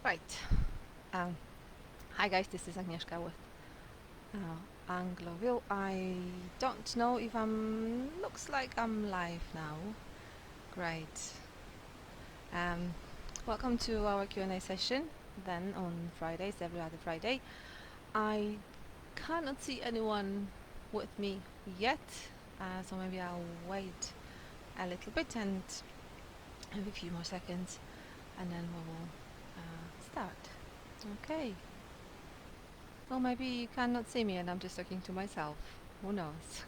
Right. Um, Hi guys, this is Agnieszka with Angloville. I don't know if looks like I'm live now. Great. Um, Welcome to our Q&A session. Then on Fridays, every other Friday. I cannot see anyone with me yet, so maybe I'll wait a little bit and have a few more seconds, and then we will start. Okay. Well, maybe you cannot see me and I'm just talking to myself. Who knows?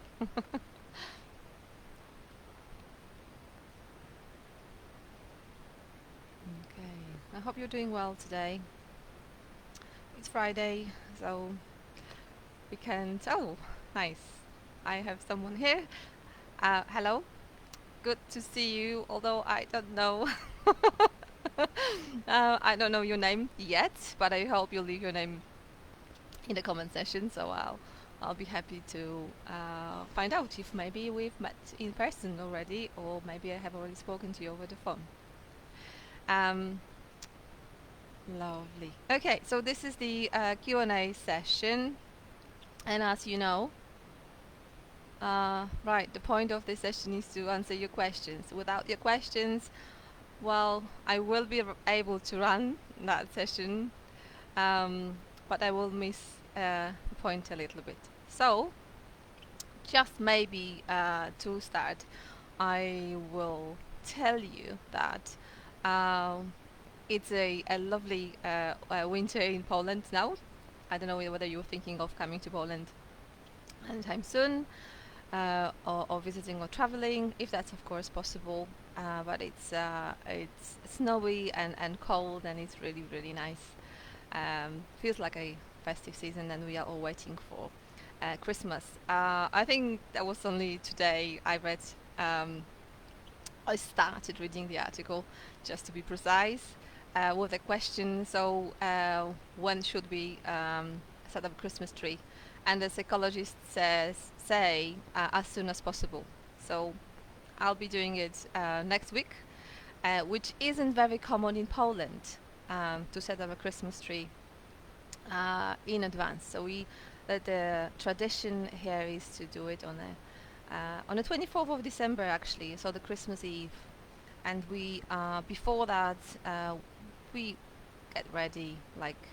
Okay. I hope you're doing well today. It's Friday, so we can. Oh, nice. I have someone here. Hello. Good to see you, although I don't know. I don't know your name yet, but I hope you'll leave your name in the comment section, so I'll be happy to find out if maybe we've met in person already, or maybe I have already spoken to you over the phone. Um, Lovely. Okay, so this is the Q&A session, and as you know, right, the point of this session is to answer your questions. Without your questions, well, I will be able to run that session, but I will miss the point a little bit. So, just maybe to start, I will tell you that it's a lovely winter in Poland now. I don't know whether you're thinking of coming to Poland anytime soon, or visiting or traveling, if that's of course possible. But it's snowy and cold, and it's really nice. Feels like a festive season, and we are all waiting for Christmas. I think that was only today I read. I started reading the article, just to be precise, with a question. So, when should we set up a Christmas tree? And the psychologist say as soon as possible. So, I'll be doing it next week, which isn't very common in Poland, to set up a Christmas tree in advance. So the tradition here is to do it on the 24th of December, actually, so the Christmas Eve, and we before that we get ready. Like,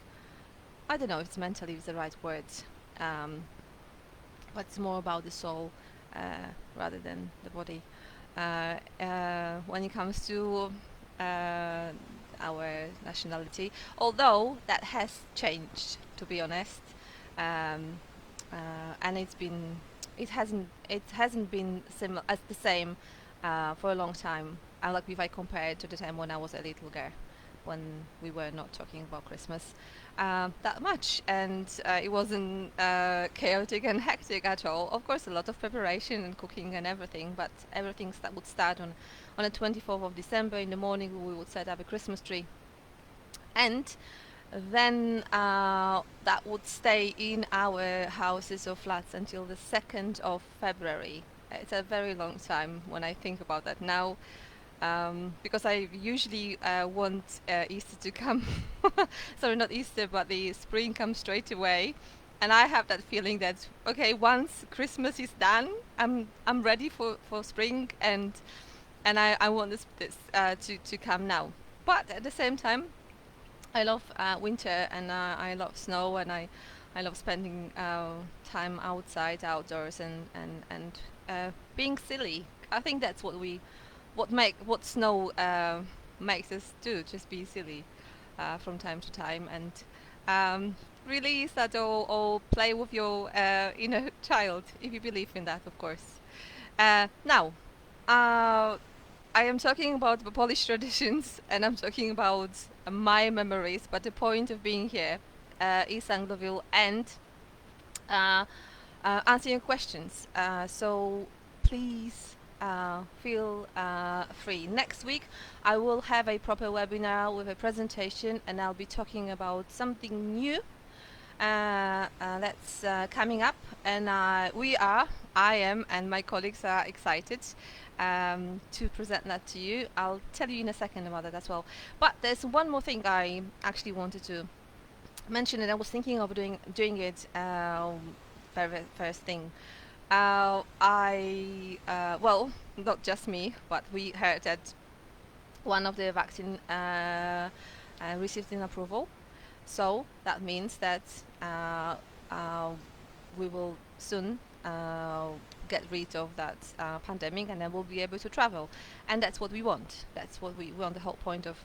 I don't know if it's mentally is the right word, um, but it's more about the soul rather than the body. When it comes to uh, our nationality, although that has changed, to be honest, um, and it hasn't been similar as the same for a long time. Like if I compare it to the time when I was a little girl, when we were not talking about Christmas that much, and it wasn't chaotic and hectic at all. Of course, a lot of preparation and cooking and everything, but everything would start on the 24th of December in the morning. We would set up a Christmas tree, and then that would stay in our houses or flats until the 2nd of February. It's a very long time when I think about that now, because I usually want Easter to come. Sorry, not Easter, but the spring comes straight away. And I have that feeling that, okay, once Christmas is done, I'm ready for spring, and I want this to come now. But at the same time, I love winter, and I love snow, and I love spending time outside, outdoors, and being silly. I think that's what snow makes us do, just be silly from time to time, and release that, or play with your inner child, if you believe in that, of course. Now, uh, I am talking about the Polish traditions, and I'm talking about my memories, but the point of being here is Angloville, and uh, answering questions. So please feel free. Next week, I will have a proper webinar with a presentation, and I'll be talking about something new that's coming up, and I am, and my colleagues are excited. to present that to you. I'll tell you in a second about that as well. But there's one more thing I actually wanted to mention, and I was thinking of doing it very first thing. Well, not just me, but we heard that one of the vaccine received an approval. So that means that uh, we will soon get rid of that pandemic, and then we'll be able to travel. And that's what we want. That's what we want. The whole point of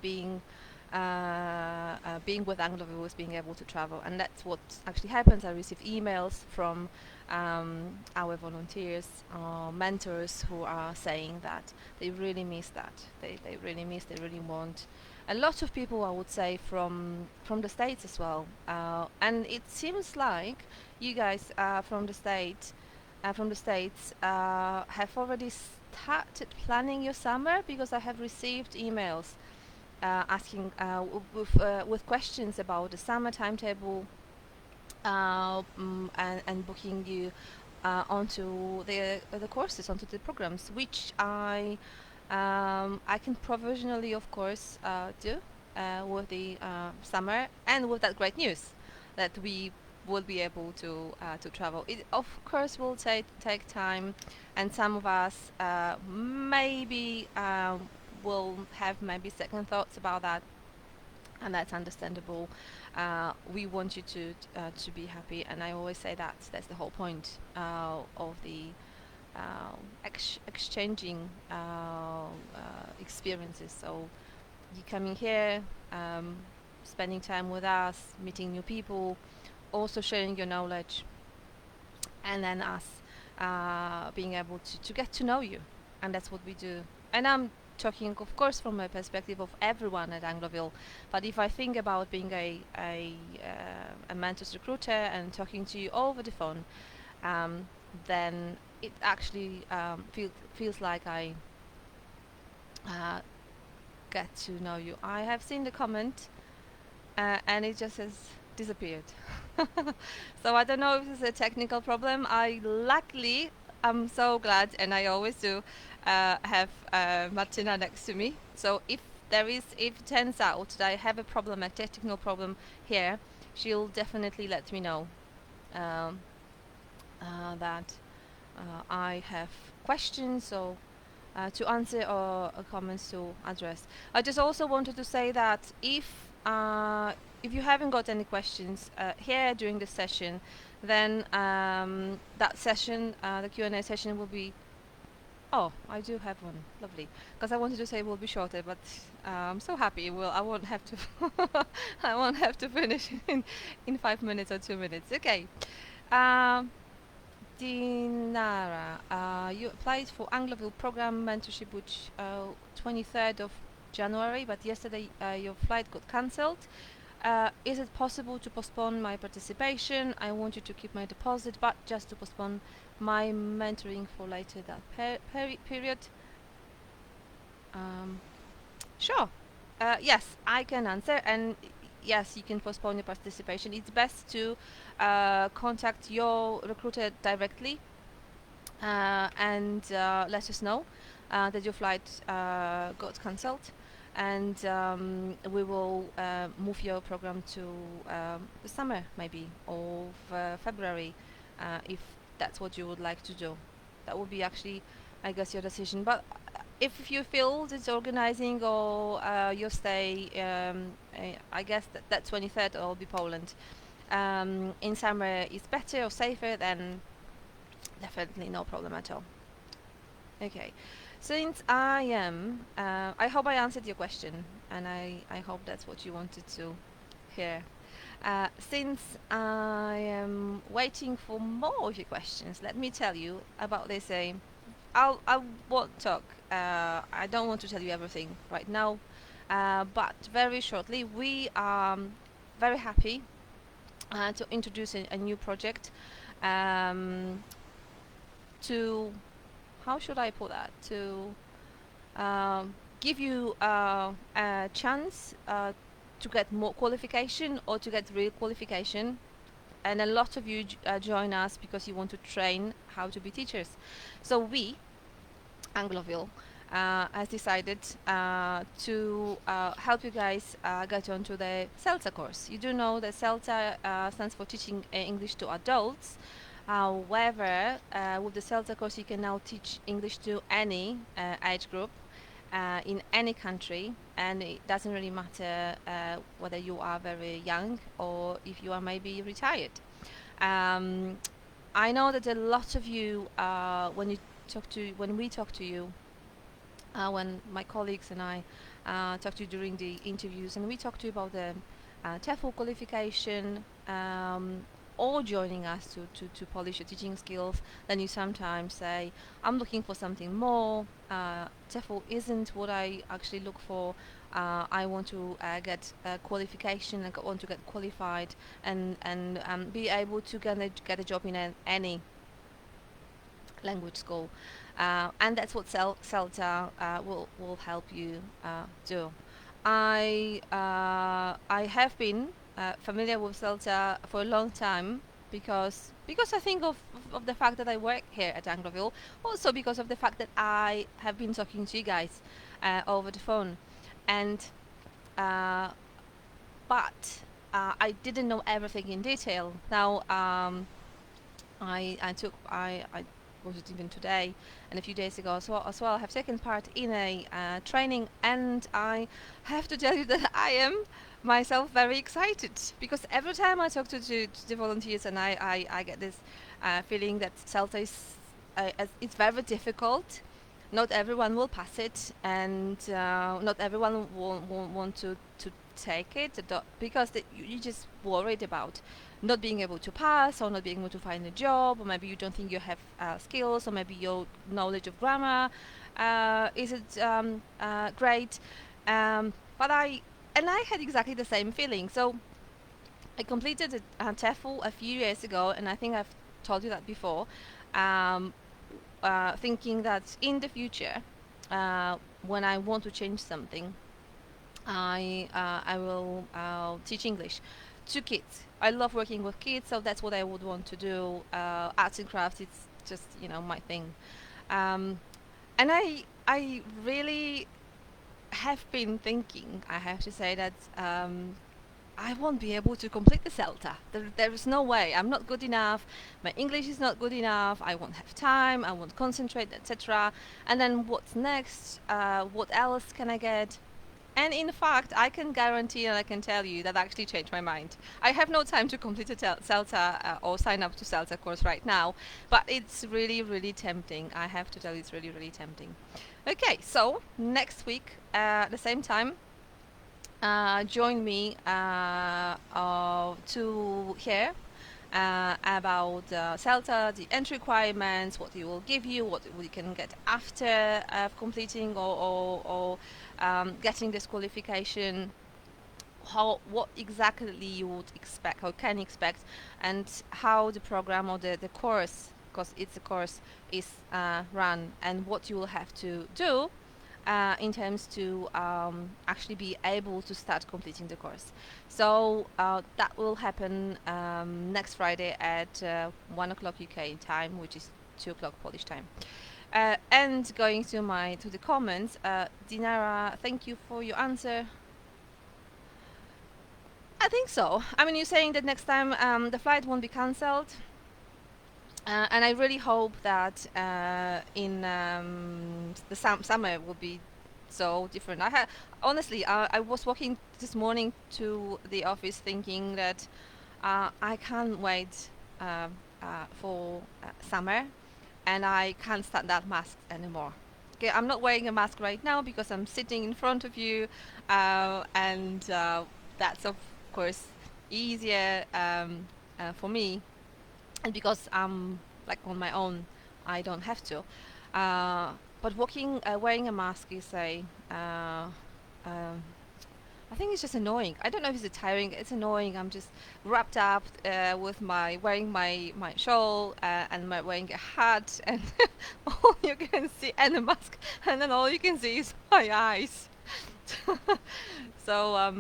being with Angloville was being able to travel, and that's what actually happens. I receive emails from our volunteers, mentors who are saying that they really miss that. They really miss. They really want. A lot of people, I would say, from the States as well, and it seems like you guys from the States have already started planning your summer, because I have received emails asking with questions about the summer timetable, and booking you onto the courses, onto the programs, which I can provisionally, of course, do with the summer, and with that great news that we will be able to travel. It of course will take time, and some of us maybe will have maybe second thoughts about that, and that's understandable. We want you to be happy, and I always say that's the whole point of the exchanging experiences. So you coming here, spending time with us, meeting new people, also sharing your knowledge, and then us being able to get to know you, and that's what we do. And I'm talking, of course, from a perspective of everyone at Angloville, but if I think about being a mentors recruiter and talking to you over the phone, um, then it actually feels like I uh, get to know you. I have seen the comment, and it just has disappeared. So I don't know if it's a technical problem. Luckily, I'm so glad, and I always do, have Martina next to me. So if it turns out that I have a problem, a technical problem here, she'll definitely let me know um, that I have questions, or to answer, or comments to address. I just also wanted to say that if you haven't got any questions here during the session, then that session, the Q&A session, will be. Oh, I do have one. Lovely. Because I wanted to say it will be shorter, but I'm so happy. Well, I won't have to. I won't have to finish in 5 minutes or 2 minutes. Okay. Um, Dinara, you applied for Angloville program mentorship, which 23rd of January, but yesterday your flight got cancelled. Is it possible to postpone my participation? I want you to keep my deposit, but just to postpone my mentoring for later that period. Um, sure. Yes, I can answer, and yes, you can postpone your participation. It's best to contact your recruiter directly, and let us know that your flight got cancelled, and we will move your program to the summer, maybe, of February, if that's what you would like to do. That would be actually, I guess, your decision. But if you feel it's organizing, or your stay, I guess that 23rd will be Poland. In summer is better or safer, then definitely no problem at all. Okay, since I hope I answered your question, and I hope that's what you wanted to hear. Since I am waiting for more of your questions, let me tell you about this. I won't talk. I don't want to tell you everything right now, but very shortly, we are very happy to introduce a new project, um, to, how should I put that, to give you a chance to get more qualification, or to get real qualification, and a lot of you join us because you want to train how to be teachers. So we, Angloville, has decided to help you guys get onto the CELTA course. You do know that CELTA stands for Teaching English to Adults. However, with the CELTA course, you can now teach English to any age group in any country, and it doesn't really matter whether you are very young or if you are maybe retired. Um, I know that a lot of you, when we talk to you, when my colleagues and I talk to you during the interviews, and we talk to you about the TEFL qualification, or joining us to polish your teaching skills, then you sometimes say, I'm looking for something more. TEFL isn't what I actually look for. I want to get a qualification. I want to get qualified and be able to get a job in any language school, and that's what CELTA will help you do. I have been familiar with CELTA for a long time because I think of the fact that I work here at Angloville, also because of the fact that I have been talking to you guys over the phone, and uh, but I didn't know everything in detail. Now I was it even today and a few days ago as well I have taken part in a training, and I have to tell you that I am myself very excited because every time I talk to the volunteers, and I get this feeling that CELTA is it's very difficult. Not everyone will pass it, and not everyone will want to take it because you're just worried about not being able to pass, or not being able to find a job, or maybe you don't think you have skills, or maybe your knowledge of grammar isn't great. But I had exactly the same feeling. So I completed a TEFL a few years ago, and I think I've told you that before. Um, Thinking that in the future, when I want to change something, I will teach English to kids. I love working with kids, so that's what I would want to do. Arts and crafts, it's just my thing. Um, and I really have been thinking. I have to say that I won't be able to complete the CELTA. There is no way. I'm not good enough. My English is not good enough. I won't have time. I won't concentrate, etc. And then what's next? What else can I get? And in fact, I can guarantee and I can tell you that I actually changed my mind. I have no time to complete a CELTA or sign up to CELTA course right now, but it's really, really tempting. I have to tell you, it's really, really tempting. Okay, so next week, at the same time, join me to hear about CELTA, the entry requirements, what it will give you, what we can get after completing or getting this qualification, what exactly you would expect or can expect, and how the program or the course, because it's a course, is run, and what you will have to do in terms to actually be able to start completing the course. So that will happen next Friday at 1 o'clock UK time, which is 2 o'clock Polish time. And going to the comments, Dinara, thank you for your answer. I think so. I mean, you're saying that next time the flight won't be cancelled. And I really hope that in the summer will be so different. Honestly, I was walking this morning to the office thinking that I can't wait for summer, and I can't stand that mask anymore. Okay, I'm not wearing a mask right now because I'm sitting in front of you, and that's of course easier for me, and because I'm like on my own, I don't have to. But wearing a mask is I think it's just annoying. I don't know if it's tiring. It's annoying. I'm just wrapped up with wearing my shawl and wearing a hat, and all you can see, and a mask, and then all you can see is my eyes. So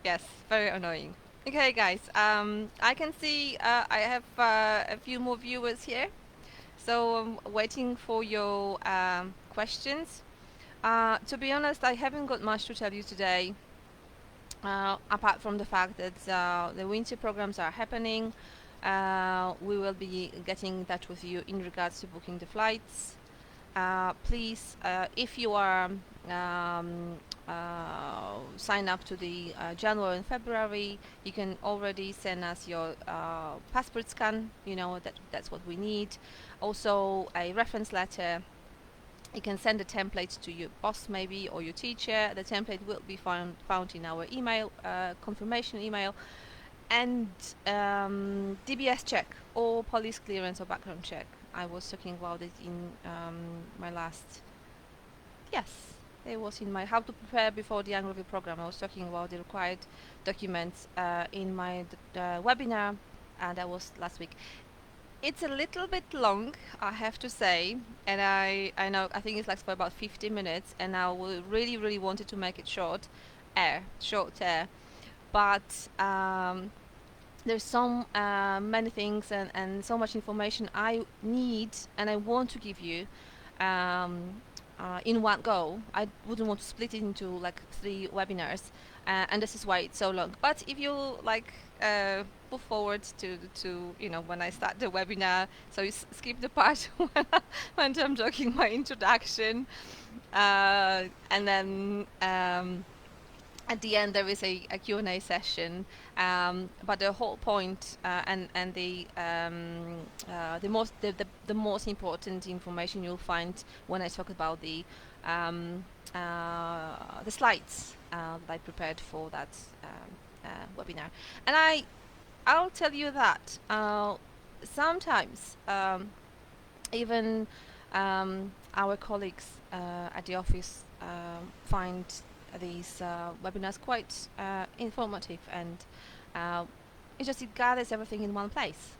yes, very annoying. Okay, guys. I can see I have a few more viewers here, so I'm waiting for your questions. To be honest, I haven't got much to tell you today, apart from the fact that the winter programs are happening. We will be getting in touch with you in regards to booking the flights. Please, if you are sign up to the January and February, you can already send us your passport scan. You know that's what we need. Also, a reference letter. You can send a template to your boss maybe or your teacher. The template will be found in our email confirmation email, and DBS check or police clearance or background check. I was talking about it in my last. Yes, it was in my how to prepare before the Angloville program. I was talking about the required documents in my webinar, and that was last week. It's a little bit long, I have to say, and I know I think it's like for about 50 minutes, and I really wanted to make it short, but there's so many things and so much information I need and I want to give you um, in one go. I wouldn't want to split it into like 3 webinars, and this is why it's so long. But if you like move forward to when I start the webinar, so you skip the part when I'm talking my introduction, and then. At the end there is a Q&A session, but the whole point and the most important information you'll find when I talk about the slides that I prepared for that webinar. And I'll tell you that sometimes even our colleagues at the office find these webinars quite informative, and it gathers everything in one place,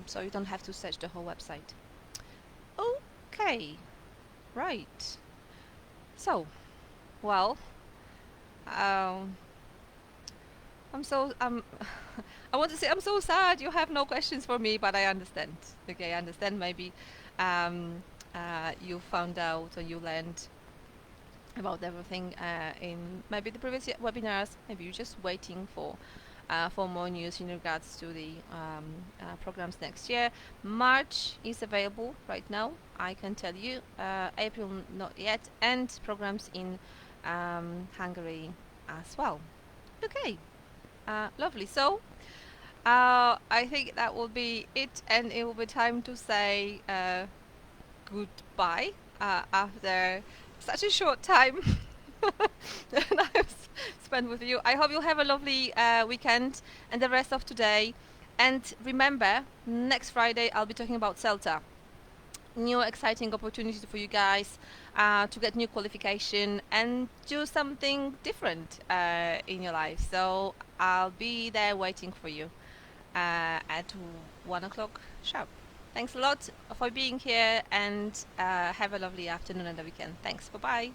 so you don't have to search the whole website. Okay, right. So, well, um, I'm so I want to say I'm so sad you have no questions for me, but I understand. Okay, I understand. Maybe you found out or you learned about everything in maybe the previous webinars. Maybe you're just waiting for more news in regards to the programs next year. March is available right now, I can tell you. April not yet, and programs in Hungary as well. Okay, lovely. So I think that will be it, and it will be time to say goodbye after such a short time that I've spent with you. I hope you'll have a lovely weekend and the rest of today. And remember, next Friday I'll be talking about CELTA. New exciting opportunity for you guys to get new qualification and do something different in your life. So I'll be there waiting for you at 1 o'clock sharp. Thanks a lot for being here, and have a lovely afternoon and a weekend. Thanks. Bye bye.